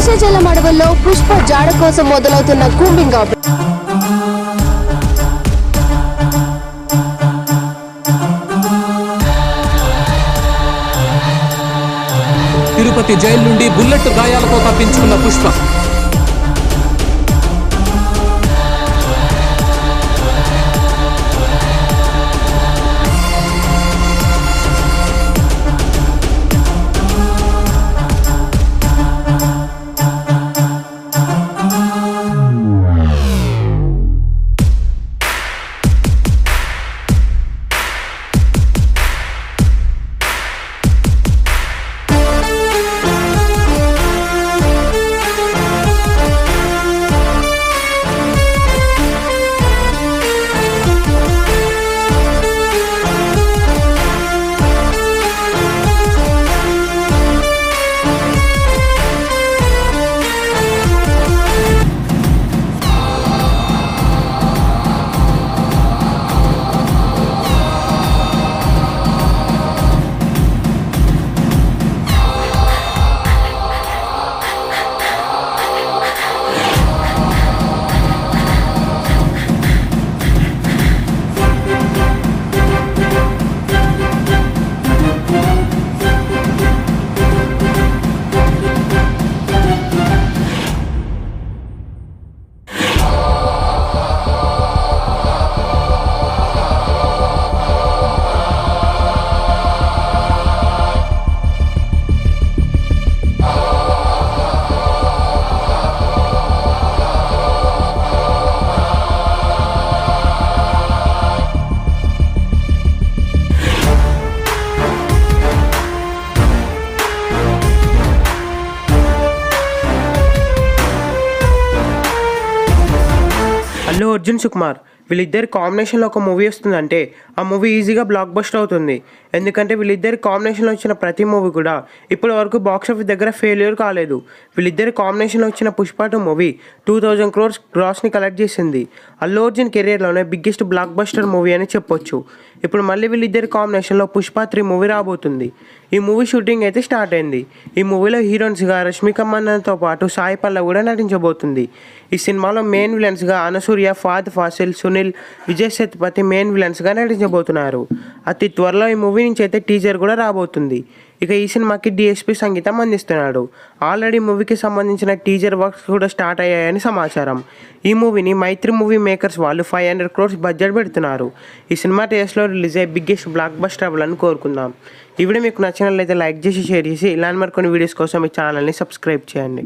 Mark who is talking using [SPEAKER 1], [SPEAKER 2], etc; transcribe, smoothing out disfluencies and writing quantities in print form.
[SPEAKER 1] శేషాచలం అడవుల్లో పుష్ప జాడ కోసం మొదలవుతున్న కూంబింగ్ ఆపరేషన్.
[SPEAKER 2] తిరుపతి జైలు నుండి బుల్లెట్ గాయాలతో తప్పించుకున్న పుష్ప.
[SPEAKER 3] అల్లు అర్జున్ సుకుమార్ వీళ్ళిద్దరి కాంబినేషన్లో ఒక మూవీ వస్తుందంటే ఆ మూవీ ఈజీగా బ్లాక్ బస్టర్ అవుతుంది. ఎందుకంటే వీళ్ళిద్దరి కాంబినేషన్లో వచ్చిన ప్రతి మూవీ కూడా ఇప్పటి వరకు బాక్సాఫీస్ దగ్గర ఫెయిల్యూర్ కాలేదు. వీళ్ళిద్దరి కాంబినేషన్లో వచ్చిన పుష్ప 2 మూవీ 2000 crores గ్రాస్ని కలెక్ట్ చేసింది. అల్లు అర్జున్ కెరీర్లోనే బిగ్గెస్ట్ బ్లాక్ బస్టర్ మూవీ అని చెప్పొచ్చు. ఇప్పుడు మళ్ళీ వీళ్ళిద్దరి కాంబినేషన్లో పుష్ప 3 మూవీ రాబోతుంది. ఈ మూవీ షూటింగ్ అయితే స్టార్ట్ అయింది. ఈ మూవీలో హీరోయిన్స్గా రష్మిక మందనతో పాటు సాయి పల్లవి కూడా నటించబోతుంది. ఈ సినిమాలో మెయిన్ విలన్స్గా అనసూయ, ఫహద్ ఫాసిల్, సునీల్, విజయ్ సేతుపతి మెయిన్ విలన్స్గా నటించబోతున్నారు. అతి త్వరలో ఈ మూవీ నుంచి అయితే టీజర్ కూడా రాబోతుంది. ఇక ఈ సినిమాకి డిఎస్పి సంగీతం అందిస్తున్నాడు. ఆల్రెడీ మూవీకి సంబంధించిన టీజర్ వర్క్స్ కూడా స్టార్ట్ అయ్యాయని సమాచారం. ఈ మూవీని మైత్రి మూవీ మేకర్స్ వాళ్ళు 500 crores బడ్జెట్ పెడుతున్నారు. ఈ సినిమా టీఎస్లో రిలీజ్ అయ్యే బిగ్గెస్ట్ బ్లాక్ బస్టర్ అవ్వాలని కోరుకుందాం. ఈ వీడియో మీకు నచ్చినట్లయితే లైక్ చేసి షేర్ చేసి ఇలాంటి మరికొన్ని వీడియోస్ కోసం ఈ ఛానల్ని సబ్స్క్రైబ్ చేయండి.